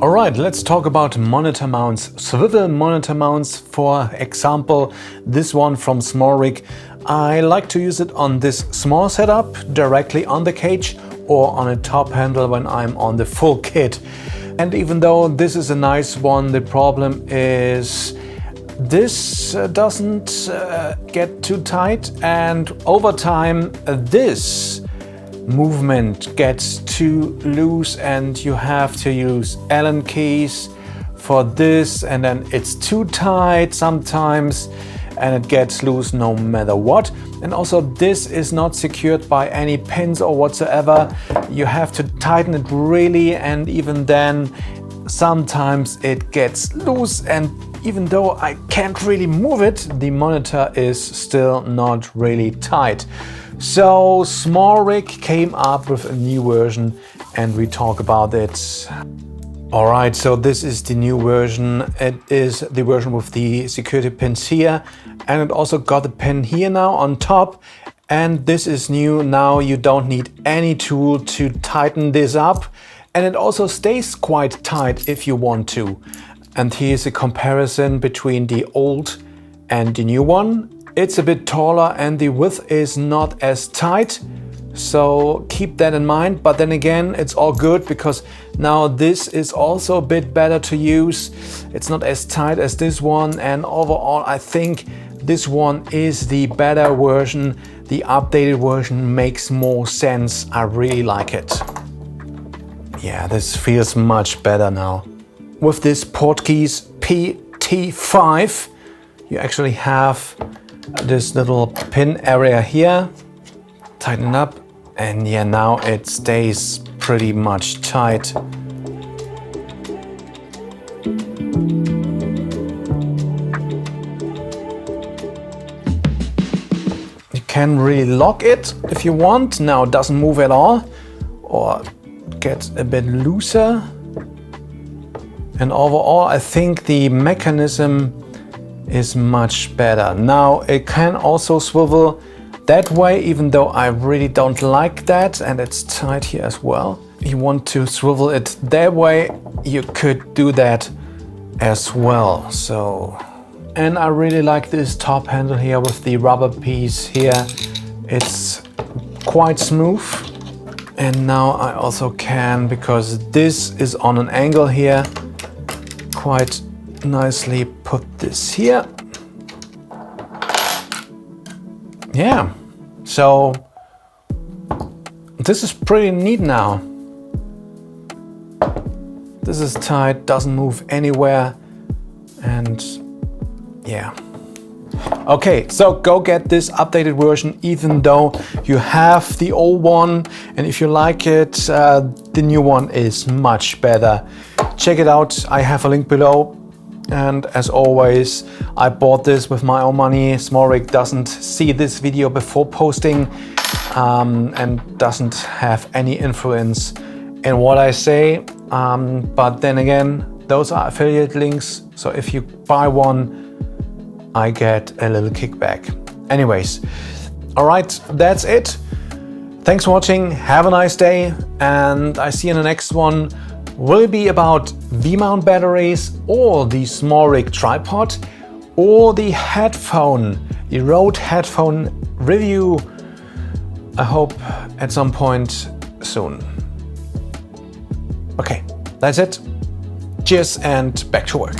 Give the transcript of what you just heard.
Alright, let's talk about monitor mounts, swivel monitor mounts. For example, this one from SmallRig. I like to use it on this small setup directly on the cage or on a top handle when I'm on the full kit. And even though this is a nice one, the problem is this doesn't get too tight, and over time this movement gets too loose and you have to use Allen keys for this, and then it's too tight sometimes and it gets loose no matter what. And also this is not secured by any pins or whatsoever. You have to tighten it really, and even then sometimes it gets loose, and even though I can't really move it, the monitor is still not really tight. So SmallRig came up with a new version and we talk about it. Alright, so this is the new version. It is the version with the security pins here, and it also got a pin here now on top. And this is new. Now you don't need any tool to tighten this up, and it also stays quite tight if you want to. And here's a comparison between the old and the new one. It's a bit taller and the width is not as tight, so keep that in mind. But then again, it's all good because now this is also a bit better to use. It's not as tight as this one, and overall I think this one is the better version. The updated version makes more sense. I really like it. Yeah, this feels much better now. With this Portkeys PT5, you actually have this little pin area here. Tighten up, and yeah, now it stays pretty much tight. You can really lock it if you want. Now it doesn't move at all or gets a bit looser. And overall, I think the mechanism is much better. Now it can also swivel that way, even though I really don't like that, and it's tight here as well. If you want to swivel it that way, you could do that as well. So, and I really like this top handle here with the rubber piece here. It's quite smooth. And now I also can, because this is on an angle here, quite nicely put this here. Yeah, so this is pretty neat now. This is tight, doesn't move anywhere, and yeah. Okay, so go get this updated version even though you have the old one, and if you like it, the new one is much better. Check it out, I have a link below. And as always, I bought this with my own money. SmallRig doesn't see this video before posting and doesn't have any influence in what I say. But then again, those are affiliate links. So if you buy one, I get a little kickback. Anyways, all right, that's it. Thanks for watching. Have a nice day, and I see you in the next one. Will it be about V-mount batteries, or the SmallRig tripod, or the headphone, the Rode headphone review? I hope at some point soon. Okay, that's it. Cheers and back to work.